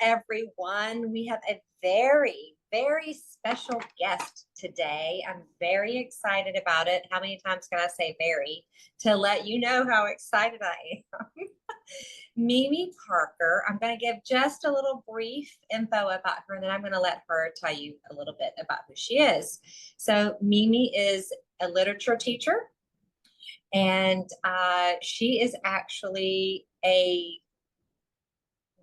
everyone. We have a very, very special guest today. I'm very excited about it. How many times can I say very to let you know how excited I am? Lisenbee-Parker. I'm going to give just a little brief info about her, and then I'm going to let her tell you a little bit about who she is. So Mimi is a literature teacher, and she is actually a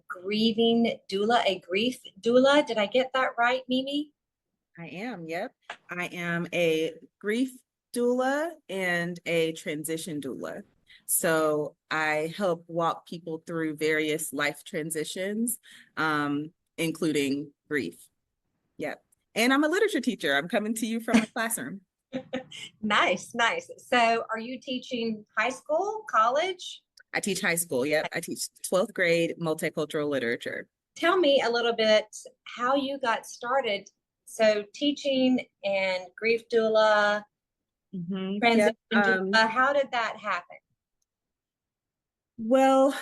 grieving doula, a grief doula. Did I get that right, Mimi? I am, yep. I am a grief doula and a transition doula. So I help walk people through various life transitions, including grief. Yep. And I'm a literature teacher. I'm coming to you from my classroom. Nice, nice. So are you teaching high school, college? I teach high school. Yep. I teach 12th grade multicultural literature. Tell me a little bit how you got started. So teaching and grief doula, transition doula, how did that happen? Well,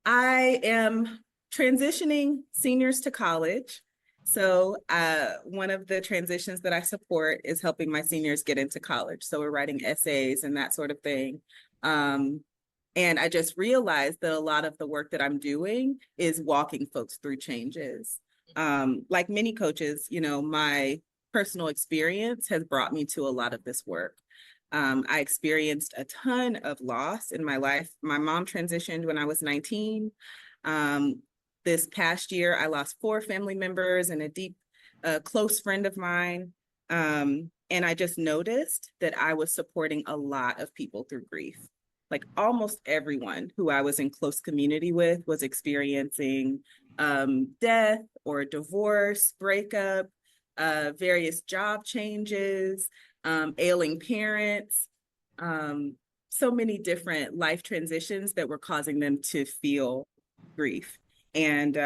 I am transitioning seniors to college. So one of the transitions that I support is helping my seniors get into college. So we're writing essays and that sort of thing. And I just realized that a lot of the work that I'm doing is walking folks through changes. Like many coaches, you know, my personal experience has brought me to a lot of this work. I experienced a ton of loss in my life. My mom transitioned when I was 19. This past year, I lost 4 family members and a deep, close friend of mine. And I just noticed that I was supporting a lot of people through grief. Like almost everyone who I was in close community with was experiencing death or divorce, breakup, various job changes, ailing parents, so many different life transitions that were causing them to feel grief. And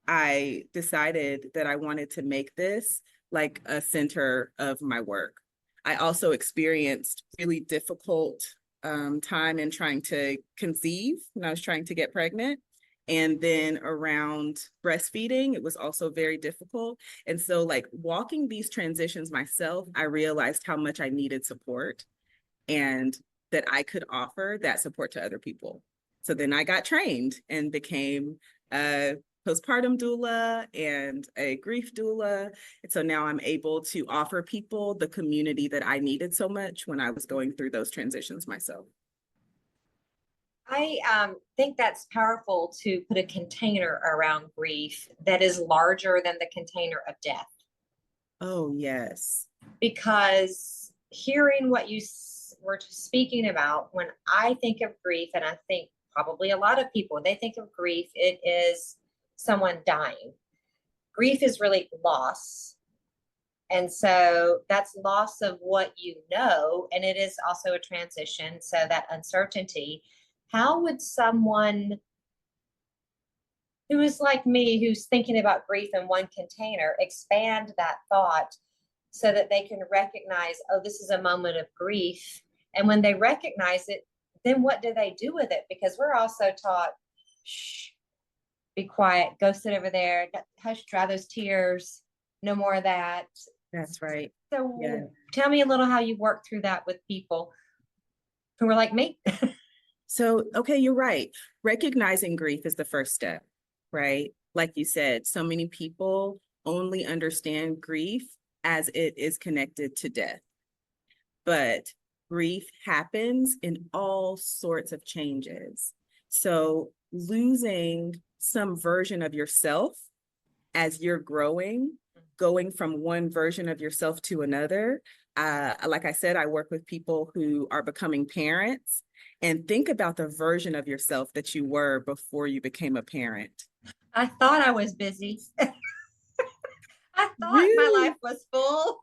I decided that I wanted to make this like a center of my work. I also experienced really difficult time in trying to conceive when I was trying to get pregnant. And then around breastfeeding, it was also very difficult. And so like walking these transitions myself, I realized how much I needed support and that I could offer that support to other people. So then I got trained and became a postpartum doula and a grief doula. And so now I'm able to offer people the community that I needed so much when I was going through those transitions myself. I think that's powerful to put a container around grief that is larger than the container of death. Oh, yes. Because hearing what you were speaking about, when I think of grief, and I think probably a lot of people, when they think of grief, it is someone dying. Grief is really loss. And so that's loss of what you know, and it is also a transition. So that uncertainty. How would someone who is like me, who's thinking about grief in one container, expand that thought so that they can recognize, oh, this is a moment of grief. And when they recognize it, then what do they do with it? Because we're also taught, shh, be quiet, go sit over there, hush, dry those tears, no more of that. That's right. So tell me a little how you work through that with people who are like me. So, okay, you're right. Recognizing grief is the first step, right? Like you said, so many people only understand grief as it is connected to death. But grief happens in all sorts of changes. So losing some version of yourself as you're growing, going from one version of yourself to another. Like I said, I work with people who are becoming parents, and think about the version of yourself that you were before you became a parent. I thought I was busy. I thought Really? my life was full.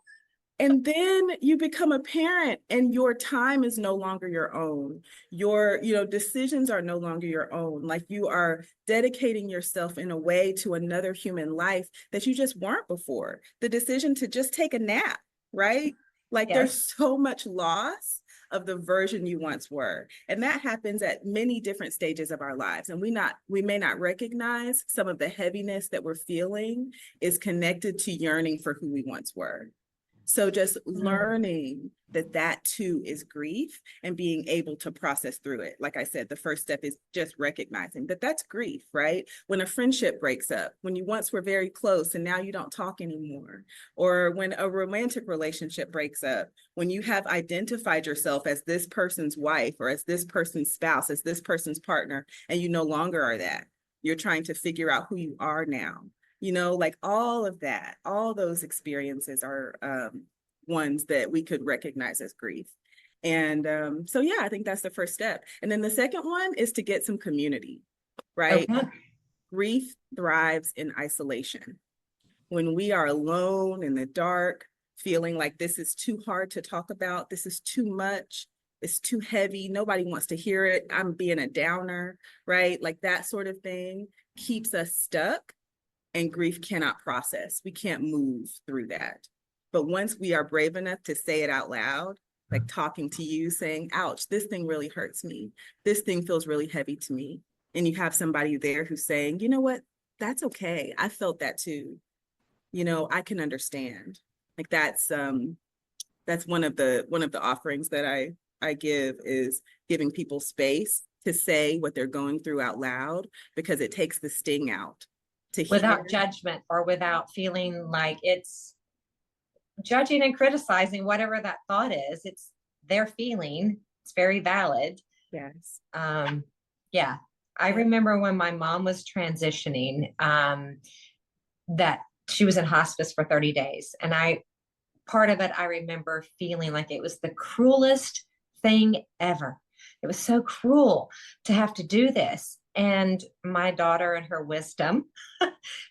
And then you become a parent and your time is no longer your own. Your, decisions are no longer your own. Like you are dedicating yourself in a way to another human life that you just weren't before. The decision to just take a nap, right? Like there's so much loss of the version you once were. And that happens at many different stages of our lives. And we may not recognize some of the heaviness that we're feeling is connected to yearning for who we once were. So just learning that that too is grief and being able to process through it. Like I said, the first step is just recognizing that that's grief, right? When a friendship breaks up, when you once were very close and now you don't talk anymore, or when a romantic relationship breaks up, when you have identified yourself as this person's wife or as this person's spouse, as this person's partner, and you no longer are that. You're trying to figure out who you are now. Like all of that, all those experiences are ones that we could recognize as grief. And so, yeah, I think that's the first step. And then the second one is to get some community, right? Okay. Grief thrives in isolation. When we are alone in the dark, feeling like this is too hard to talk about, this is too much, it's too heavy, nobody wants to hear it, I'm being a downer, right? Like that sort of thing keeps us stuck. And grief cannot process. We can't move through that. But once we are brave enough to say it out loud, like talking to you, saying, ouch, this thing really hurts me. This thing feels really heavy to me. And you have somebody there who's saying, you know what, that's okay. I felt that too. I can understand. Like that's one of the offerings that I give is giving people space to say what they're going through out loud, because it takes the sting out. Without judgment or without feeling like it's judging and criticizing whatever that thought is. It's their feeling. It's very valid. Yes. Yeah. I remember when my mom was transitioning, that she was in hospice for 30 days. And part of it, I remember feeling like it was the cruelest thing ever. It was so cruel to have to do this. And my daughter, in her wisdom,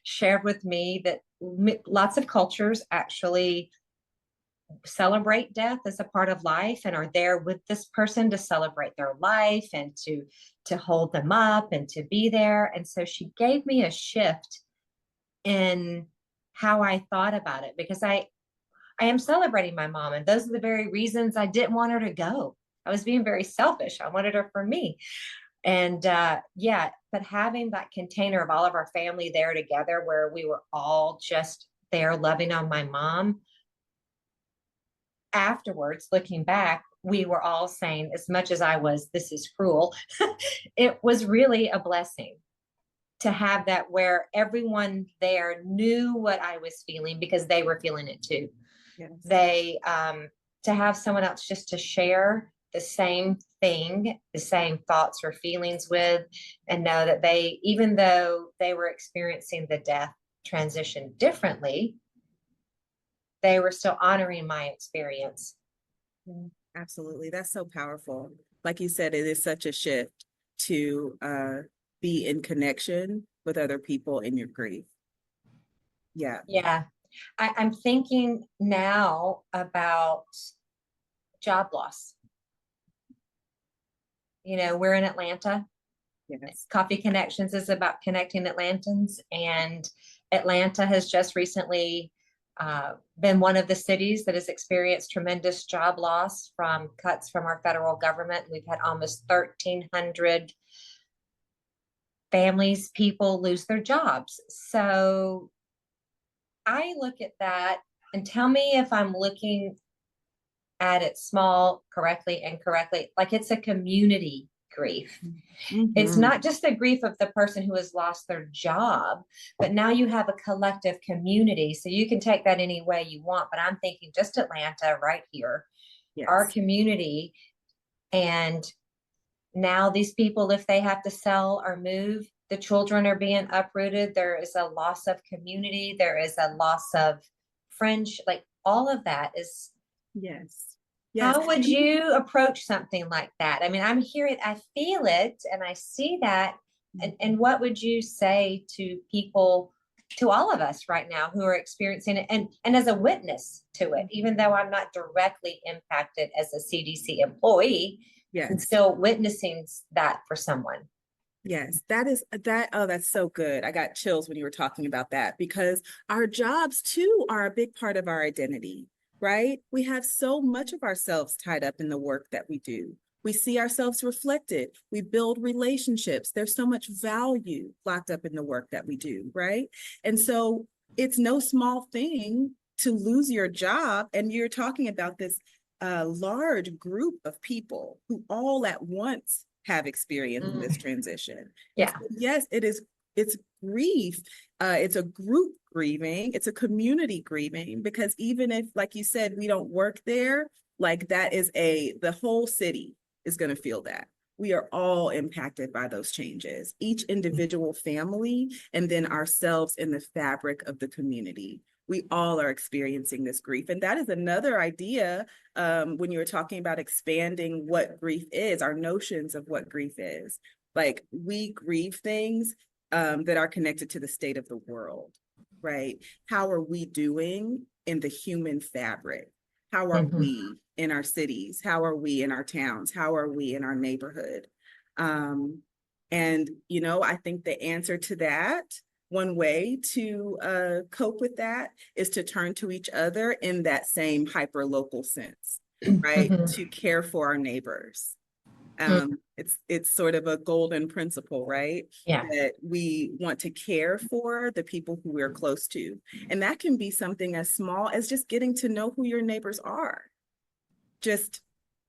shared with me that lots of cultures actually celebrate death as a part of life and are there with this person to celebrate their life and to hold them up and to be there. And so she gave me a shift in how I thought about it, because I am celebrating my mom, and those are the very reasons I didn't want her to go. I was being very selfish. I wanted her for me. And but having that container of all of our family there together where we were all just there loving on my mom, afterwards, looking back, we were all saying, as much as this is cruel, it was really a blessing to have that where everyone there knew what I was feeling because they were feeling it too. Yes. They, to have someone else just to share the same thing, the same thoughts or feelings with, and know that even though they were experiencing the death transition differently, they were still honoring my experience. Absolutely. That's so powerful. Like you said, it is such a shift to be in connection with other people in your grief. Yeah. Yeah. I'm thinking now about job loss. We're in Atlanta. Yes. Coffee Connections is about connecting Atlantans, and Atlanta has just recently been one of the cities that has experienced tremendous job loss from cuts from our federal government. We've had almost 1,300 people lose their jobs. So I look at that and tell me if I'm looking at it small, correctly, incorrectly. Like it's a community grief. Mm-hmm. It's not just the grief of the person who has lost their job, but now you have a collective community. So you can take that any way you want, but I'm thinking just Atlanta right here, yes. Our community. And now these people, if they have to sell or move, the children are being uprooted. There is a loss of community. There is a loss of friendship. Like all of that is. Yes. Yes. How would you approach something like that? I mean, I'm hearing, I feel it and I see that. And what would you say to people, to all of us right now who are experiencing it and as a witness to it, even though I'm not directly impacted as a CDC employee, yes. I'm still witnessing that for someone. Yes, oh, that's so good. I got chills when you were talking about that, because our jobs too are a big part of our identity. right? We have so much of ourselves tied up in the work that we do. We see ourselves reflected. We build relationships. There's so much value locked up in the work that we do, right? And so it's no small thing to lose your job. And you're talking about this large group of people who all at once have experienced this transition. Yeah. Yes, it's grief. It's a group grieving. It's a community grieving, because even if, like you said, we don't work there, like that is the whole city is going to feel that. We are all impacted by those changes, each individual family, and then ourselves in the fabric of the community. We all are experiencing this grief. And that is another idea when you were talking about expanding what grief is, our notions of what grief is. Like, we grieve things that are connected to the state of the world, right? How are we doing in the human fabric? How are we in our cities? How are we in our towns? How are we in our neighborhood? And, you know, I think the answer to that, one way to cope with that, is to turn to each other in that same hyper-local sense, right? To care for our neighbors. It's sort of a golden principle, right? Yeah. That we want to care for the people who we're close to. And that can be something as small as just getting to know who your neighbors are. Just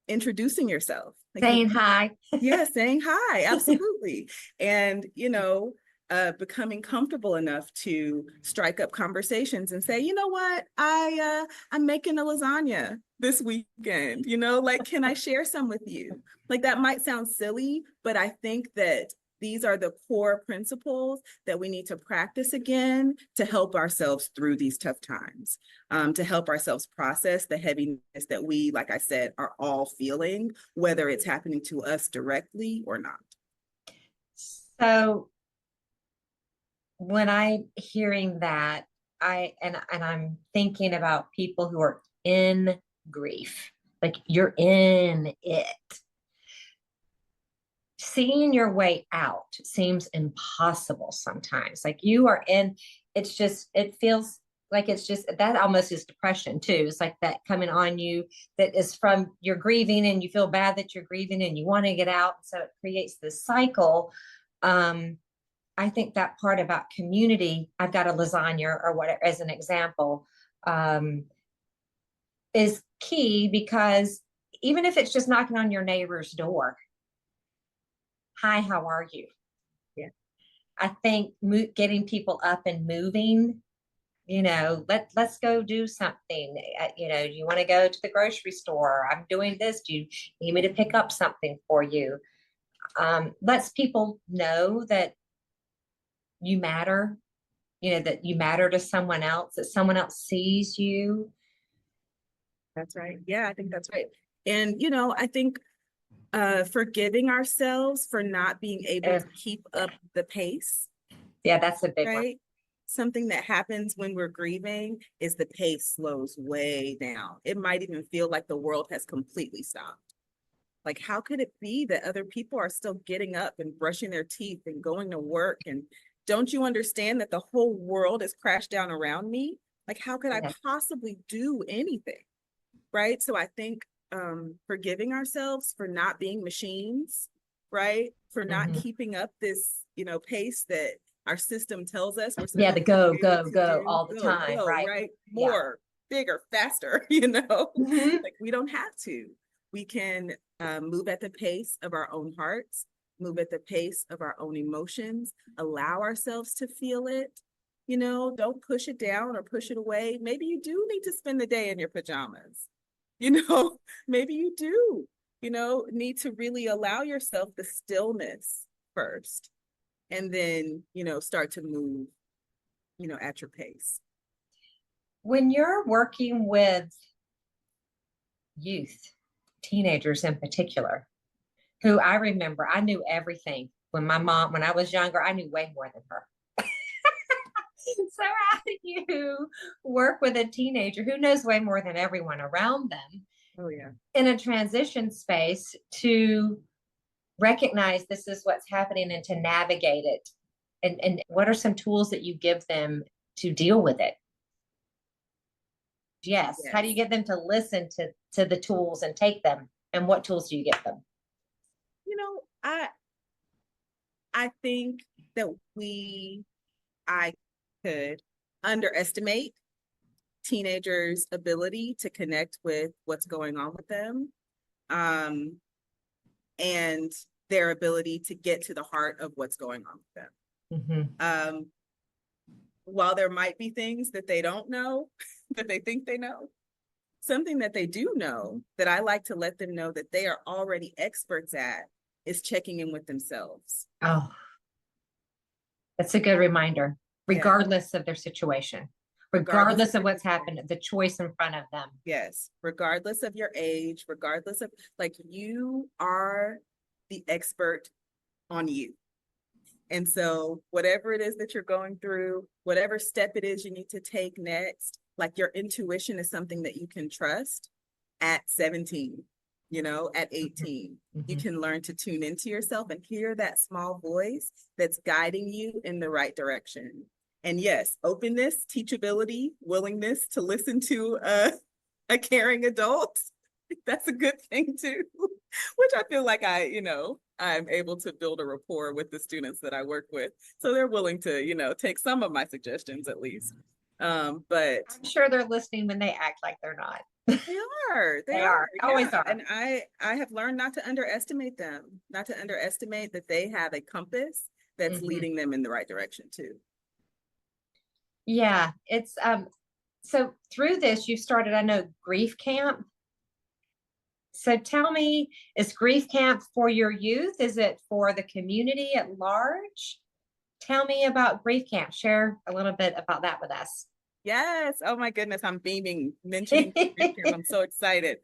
introducing yourself. Like, Saying hi. yeah, saying hi, absolutely. And, you know, becoming comfortable enough to strike up conversations and say, you know what, I'm making a lasagna this weekend, you know, like, can I share some with you? Like, that might sound silly, but I think that these are the core principles that we need to practice again to help ourselves through these tough times, to help ourselves process the heaviness that we, like I said, are all feeling, whether it's happening to us directly or not. So when I'm hearing that, I'm thinking about people who are in grief, like you're in it. Seeing your way out seems impossible sometimes. Like you are in, it feels like it's just, that almost is depression too. It's like that coming on you that is from you're grieving and you feel bad that you're grieving and you want to get out. So it creates this cycle. I think that part about community, I've got a lasagna or whatever, as an example, is key, because even if it's just knocking on your neighbor's door, hi, how are you? Yeah. I think getting people up and moving, you know, let's go do something. You know, you want to go to the grocery store? I'm doing this. Do you need me to pick up something for you? Lets people know that you matter, you know, that you matter to someone else, that someone else sees you. That's right. Yeah, I think that's right. And, you know, I think forgiving ourselves for not being able to keep up the pace. Yeah, that's a big one. Right? Something that happens when we're grieving is the pace slows way down. It might even feel like the world has completely stopped. Like, how could it be that other people are still getting up and brushing their teeth and going to work? And don't you understand that the whole world has crashed down around me? Like, how could I possibly do anything? Right? So I think forgiving ourselves for not being machines, right? For not keeping up this, you know, pace that our system tells us we're supposed the go all the time, right? More, bigger, faster, you know? Like, we don't have to. We can move at the pace of our own hearts, move at the pace of our own emotions, allow ourselves to feel it. You know, don't push it down or push it away. Maybe you do need to spend the day in your pajamas. You know, maybe you do, you know, need to really allow yourself the stillness first, and then, you know, start to move, you know, at your pace. When you're working with youth, teenagers in particular, who I remember, I knew everything. When I was younger, I knew way more than her. So how do you work with a teenager who knows way more than everyone around them? Oh, yeah. In a transition space, to recognize this is what's happening and to navigate it? And what are some tools that you give them to deal with it? Yes. How do you Yes. get them to listen to the tools and take them? And what tools do you get them? You know, I think that I could underestimate teenagers' ability to connect with what's going on with them, um, and their ability to get to the heart of what's going on with them. Mm-hmm. While there might be things that they don't know, that they think they know, something that they do know that I like to let them know that they are already experts at is checking in with themselves. Oh, that's a good reminder, Yeah. regardless of their situation, regardless of what's happened, the choice in front of them. Yes, regardless of your age, regardless of, like, you are the expert on you. And so whatever it is that you're going through, whatever step it is you need to take next, like, your intuition is something that you can trust at 17, at 18. Mm-hmm. You can learn to tune into yourself and hear that small voice that's guiding you in the right direction. And yes, openness, teachability, willingness to listen to a caring adult, that's a good thing too, which I feel like I'm able to build a rapport with the students that I work with. So they're willing to, take some of my suggestions at least. But I'm sure they're listening when they act like they're not. they are, They are, always are. And I have learned not to underestimate them, not to underestimate that they have a compass that's Mm-hmm. leading them in the right direction too. Yeah, it's so through this you started, I know, grief camp. So tell me, is grief camp for your youth? Is it for the community at large? Tell me about grief camp. Share a little bit about that with us. Yes. Oh my goodness. I'm beaming mentioning grief camp. I'm so excited.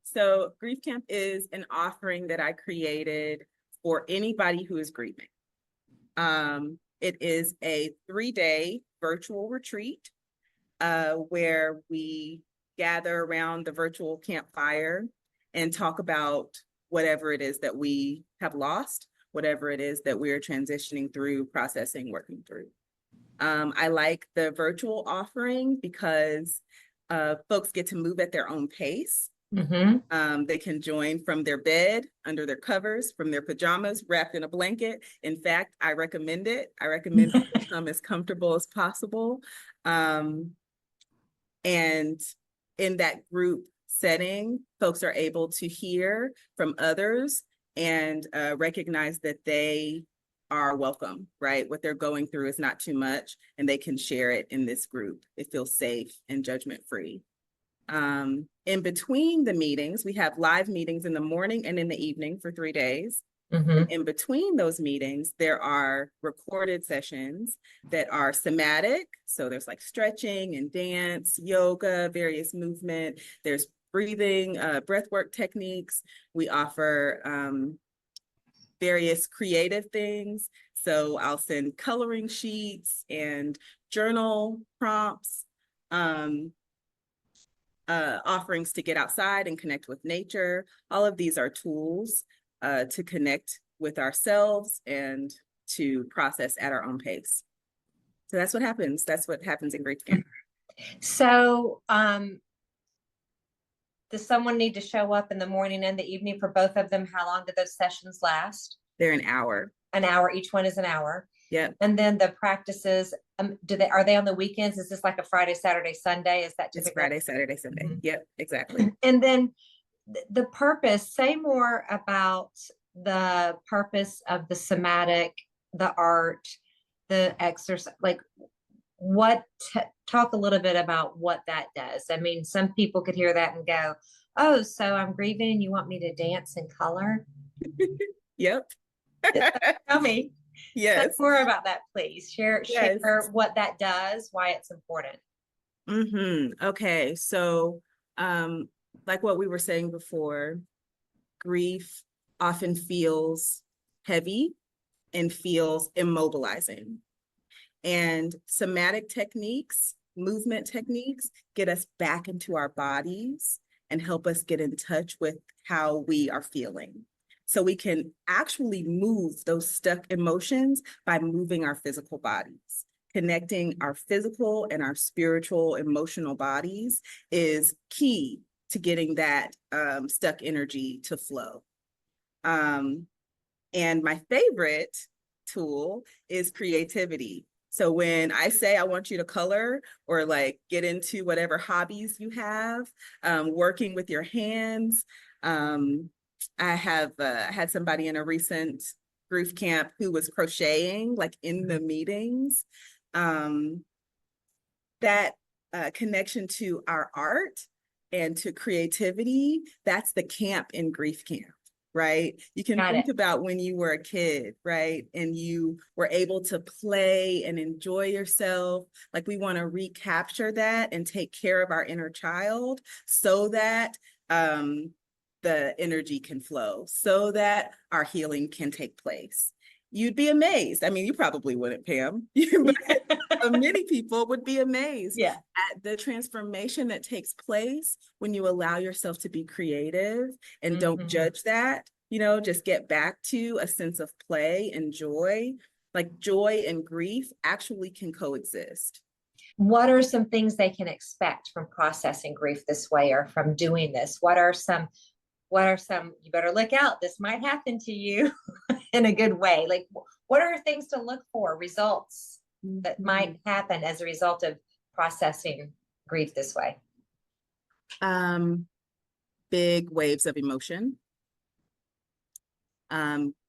So grief camp is an offering that I created for anybody who is grieving. It is a 3-day virtual retreat where we gather around the virtual campfire and talk about whatever it is that we have lost, whatever it is that we're transitioning through, processing, working through. I like the virtual offering because folks get to move at their own pace. Mm-hmm. They can join from their bed, under their covers, from their pajamas, wrapped in a blanket. In fact, I recommend it. I recommend it become as comfortable as possible. And in that group setting, folks are able to hear from others and recognize that they are welcome, right? What they're going through is not too much, and they can share it in this group. It feels safe and judgment-free. In between the meetings, we have live meetings in the morning and in the evening for 3 days. Mm-hmm. In between those meetings, there are recorded sessions that are somatic. So there's like stretching and dance, yoga, various movement. There's breathing, breathwork techniques. We offer various creative things. So I'll send coloring sheets and journal prompts, offerings to get outside and connect with nature. All of these are tools to connect with ourselves and to process at our own pace. So that's what happens. That's what happens in grief camp. So, does someone need to show up in the morning and the evening for both of them? How long do those sessions last? They're an hour. An hour. Each one is an hour. Yep. And then the practices, are they on the weekends? Is this like a Friday, Saturday, Sunday? Is that typical? It's Friday, Saturday, Sunday. Mm-hmm. Yep, exactly. And then the purpose, say more about the purpose of the somatic, the art, the exercise, like talk a little bit about what that does. I mean, some people could hear that and go, oh, so I'm grieving and you want me to dance in color? Yep. Tell me. Yes. More about that, please. Share Yes. what that does, why it's important. Okay. So, like what we were saying before, grief often feels heavy and feels immobilizing. And somatic techniques, movement techniques, get us back into our bodies and help us get in touch with how we are feeling. So we can actually move those stuck emotions by moving our physical bodies, connecting our physical and our spiritual, emotional bodies is key to getting that stuck energy to flow. And my favorite tool is creativity. So when I say I want you to color or like get into whatever hobbies you have, working with your hands. I have had somebody in a recent grief camp who was crocheting like in the meetings. That connection to our art and to creativity, that's the camp in grief camp. Right? You can think about when you were a kid, right? And you were able to play and enjoy yourself. Like we want to recapture that and take care of our inner child so that the energy can flow, so that our healing can take place. You'd be amazed. I mean, you probably wouldn't, Pam, but many people would be amazed at the transformation that takes place when you allow yourself to be creative and don't judge that, just get back to a sense of play and joy. Like joy and grief actually can coexist. What are some things they can expect from processing grief this way or from doing this? What are some, you better look out, this might happen to you in a good way. Like, what are things to look for, results that might happen as a result of processing grief this way? Big waves of emotion.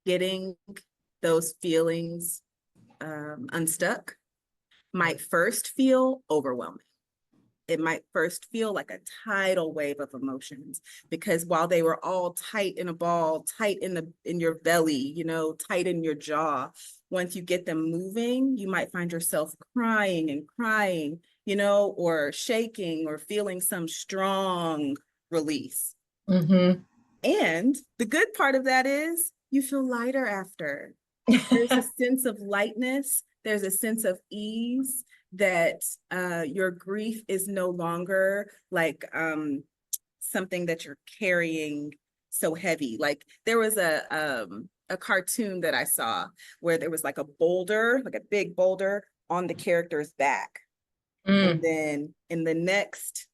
Getting those feelings unstuck might first feel overwhelming. It might first feel like a tidal wave of emotions, because while they were all tight in a ball, tight in your belly, tight in your jaw, once you get them moving, you might find yourself crying, or shaking or feeling some strong release. And the good part of that is you feel lighter after. There's a sense of lightness. There's a sense of ease that your grief is no longer like something that you're carrying so heavy. Like there was a cartoon that I saw where there was like a boulder, like a big boulder on the character's back. And then in the next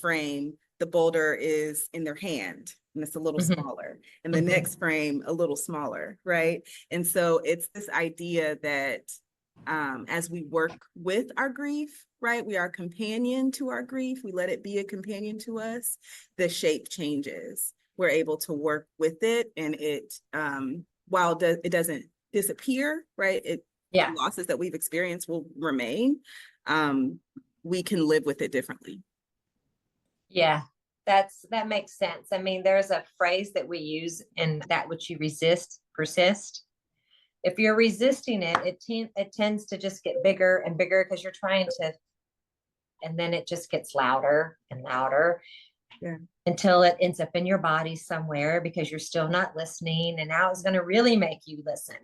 frame, the boulder is in their hand and it's a little smaller. And the next frame, a little smaller, right? And so it's this idea that as we work with our grief, right? We are a companion to our grief. We let it be a companion to us. The shape changes. We're able to work with it, and it, while it doesn't disappear, right? The losses that we've experienced will remain. We can live with it differently. Yeah, that makes sense. I mean, there's a phrase that we use in that which you resist, persist. If you're resisting it, it tends to just get bigger and bigger because you're trying to, and then it just gets louder and louder until it ends up in your body somewhere because you're still not listening. And now it's going to really make you listen.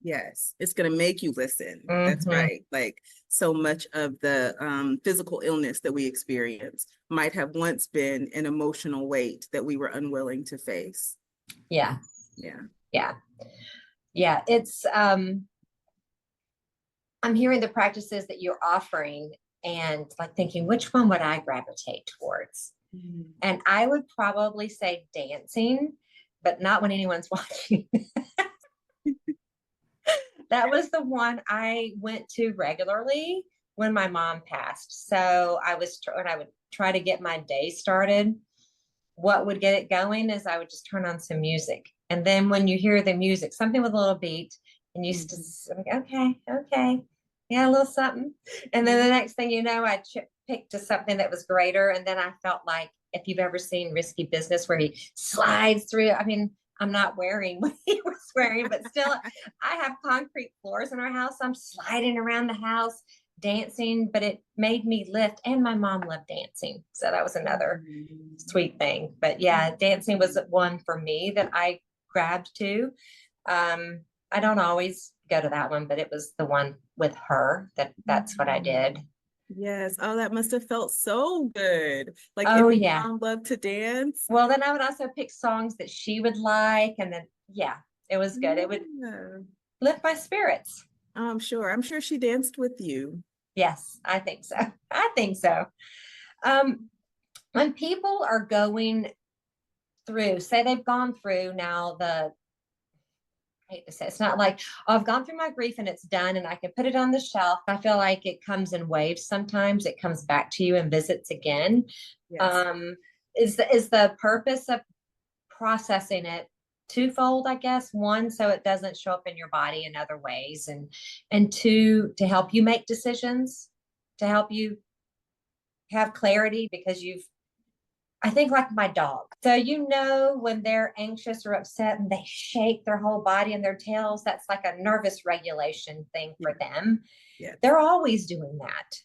Yes, it's going to make you listen. That's right. Like so much of the physical illness that we experience might have once been an emotional weight that we were unwilling to face. Yeah. It's I'm hearing the practices that you're offering and like thinking, which one would I gravitate towards? And I would probably say dancing, but not when anyone's watching. That was the one I went to regularly when my mom passed. So when I would try to get my day started, what would get it going is I would just turn on some music. And then when you hear the music, something with a little beat, and you just like, okay, yeah, a little something. And then the next thing you know, I picked to something that was greater. And then I felt like, if you've ever seen Risky Business where he slides through, I mean, I'm not wearing what he was wearing, but still I have concrete floors in our house. I'm sliding around the house, dancing, but it made me lift, and my mom loved dancing. So that was another sweet thing. But yeah, dancing was one for me that I grabbed to. I don't always go to that one, but it was the one with her that's what I did. Yes. Oh, that must have felt so good. Like, oh if yeah, mom loved to dance. Well, then I would also pick songs that she would like, and then it was good. It would lift my spirits. I'm sure. I'm sure she danced with you. Yes, I think so. I think so. Um, when people are going through, say they've gone through now I hate to say, it's not like, oh, I've gone through my grief and it's done and I can put it on the shelf. I feel like it comes in waves. Sometimes it comes back to you and visits again. Yes. Um, is the purpose of processing it twofold, I guess. One, so it doesn't show up in your body in other ways, and two, to help you make decisions, to help you have clarity because I think like my dog. So when they're anxious or upset and they shake their whole body and their tails, that's like a nervous regulation thing Yeah. for them. Yeah. They're always doing that.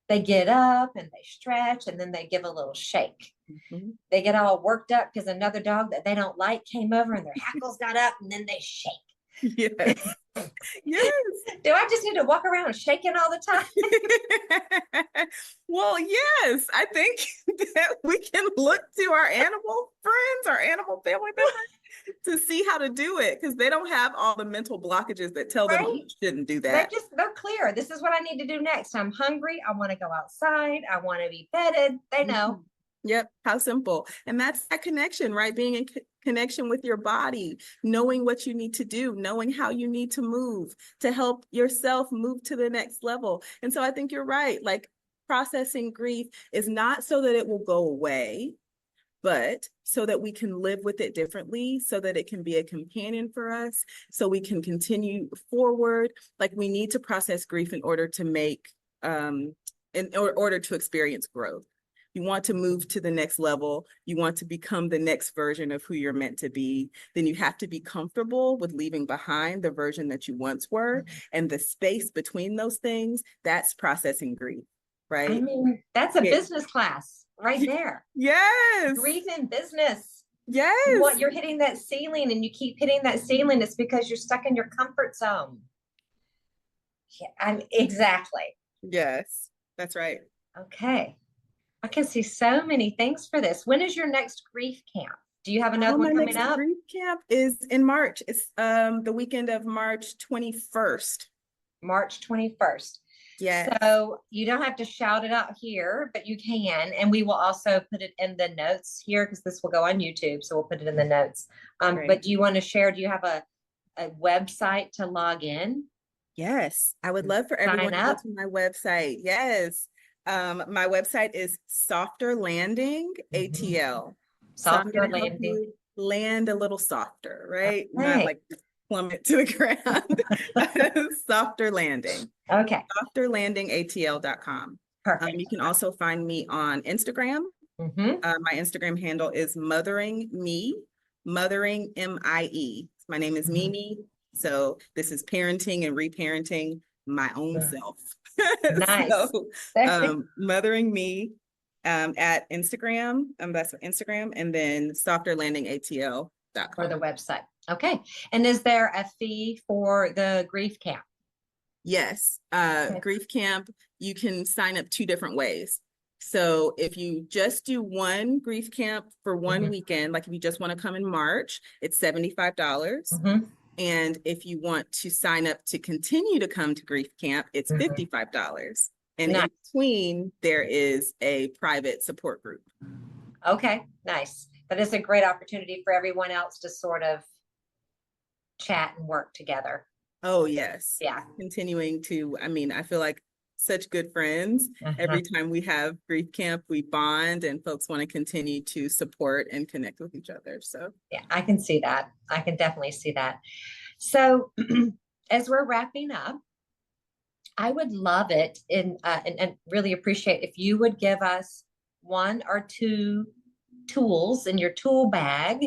They get up and they stretch and then they give a little shake. Mm-hmm. They get all worked up because another dog that they don't like came over and their hackles got up and then they shake. Yes. Yes. Do I just need to walk around shaking all the time? Well, yes, I think that we can look to our animal friends, our animal family members to see how to do it because they don't have all the mental blockages that tell them, oh, Right? you shouldn't do that. They're clear. This is what I need to do next. I'm hungry. I want to go outside. I want to be petted. They know. Yep. How simple. And that's that connection, right? Being in connection with your body, knowing what you need to do, knowing how you need to move to help yourself move to the next level. And so I think you're right. Like processing grief is not so that it will go away, but so that we can live with it differently, so that it can be a companion for us, so we can continue forward. Like we need to process grief in order to in order to experience growth. You want to move to the next level, you want to become the next version of who you're meant to be, then you have to be comfortable with leaving behind the version that you once were. And the space between those things, that's processing grief, right? I mean, that's a business class right there. Yes. Grief in business. Yes. You're hitting that ceiling and you keep hitting that ceiling. It's because you're stuck in your comfort zone. Yeah, exactly. Yes, that's right. Okay. I can see so many things for this. When is your next grief camp? Do you have another one My coming next up? grief camp is in March. It's the weekend of March 21st. March 21st. Yes. So you don't have to shout it out here, but you can. And we will also put it in the notes here because this will go on YouTube. So we'll put it in the notes. But do you want to share? Do you have a website to log in? Yes. I would love for everyone to go up. to my website. Yes. My website is Softer Landing ATL. Softer Landing. Land a little softer, right? Okay. Not like plummet to the ground. Softer Landing. Okay. SofterLandingATL.com. Perfect. You can also find me on Instagram. My Instagram handle is Mothering Me, Mothering MIE. My name is Mimi. So this is parenting and reparenting my own self. Nice. So, Mothering Me at Instagram. That's Instagram, and then SofterLandingATL.com. For the website. Okay. And is there a fee for the grief camp? Yes. Grief camp, you can sign up 2 different ways. So if you just do one grief camp for one weekend, like if you just want to come in March, it's $75. And if you want to sign up to continue to come to grief camp, it's $55. And in between, there is a private support group. Okay, nice. That is a great opportunity for everyone else to sort of chat and work together. Oh, yes. Yeah. Continuing to, I feel like such good friends. Every time we have grief camp, we bond and folks want to continue to support and connect with each other. So yeah, I can see that. I can definitely see that. So as we're wrapping up, I would love it and really appreciate if you would give us 1 or 2 tools in your tool bag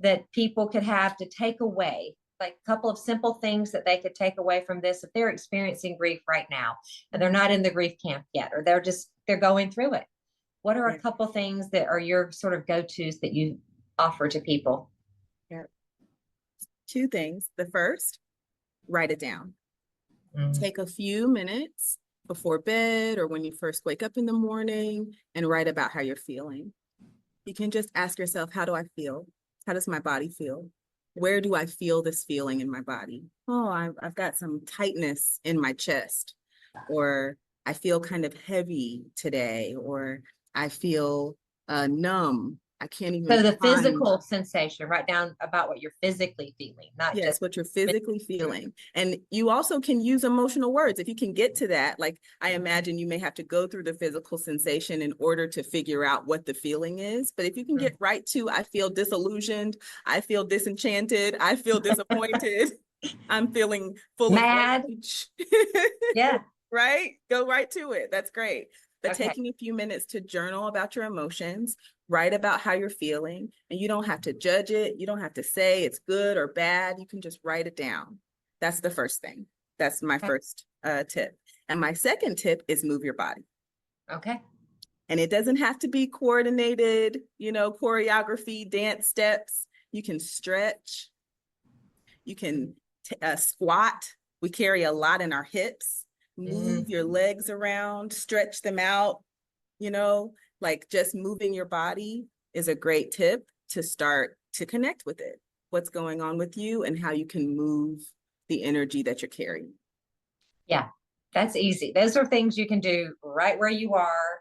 that people could have to take away, like a couple of simple things that they could take away from this if they're experiencing grief right now and they're not in the grief camp yet, or they're going through it. What are a couple things that are your sort of go-tos that you offer to people? Yeah. 2 things. The first, write it down. Take a few minutes before bed or when you first wake up in the morning and write about how you're feeling. You can just ask yourself, how do I feel? How does my body feel? Where do I feel this feeling in my body? Oh, I've got some tightness in my chest, or I feel kind of heavy today, or I feel numb. I can't even So the find. physical sensation, write down about what you're physically feeling, not Yes, just. what you're physically feeling. And you also can use emotional words. If you can get to that, like I imagine you may have to go through the physical sensation in order to figure out what the feeling is. But if you can get right to, I feel disillusioned, I feel disenchanted, I feel disappointed, I'm feeling full of Mad. rage. Yeah. Right? Go right to it. That's great. But Okay. taking a few minutes to journal about your emotions, write about how you're feeling, and you don't have to judge it. You don't have to say it's good or bad. You can just write it down. That's the first thing. That's my first tip. And my second tip is move your body. Okay. And it doesn't have to be coordinated, choreography, dance steps. You can stretch. You can squat. We carry a lot in our hips. Move your legs around, stretch them out, like just moving your body is a great tip to start to connect with it. What's going on with you and how you can move the energy that you're carrying. Yeah, that's easy. Those are things you can do right where you are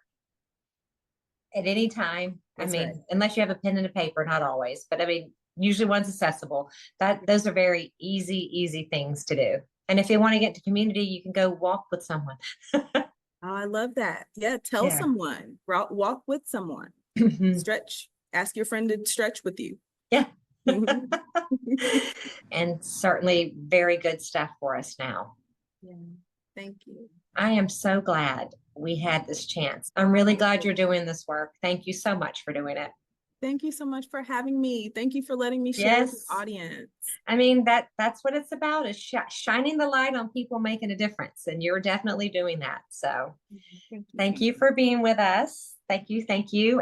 at any time. That's I mean, right. unless you have a pen and a paper, not always, but I mean, usually one's accessible. Those are very easy things to do. And if you want to get to community, you can go walk with someone. Oh, I love that. Yeah, tell Yeah. someone, walk with someone, stretch, ask your friend to stretch with you. Yeah. And certainly very good stuff for us now. Yeah, thank you. I am so glad we had this chance. I'm really glad you're doing this work. Thank you so much for doing it. Thank you so much for having me. Thank you for letting me share with the audience. I mean, that's what it's about, is shining the light on people making a difference. And you're definitely doing that. So thank you for being with us. Thank you.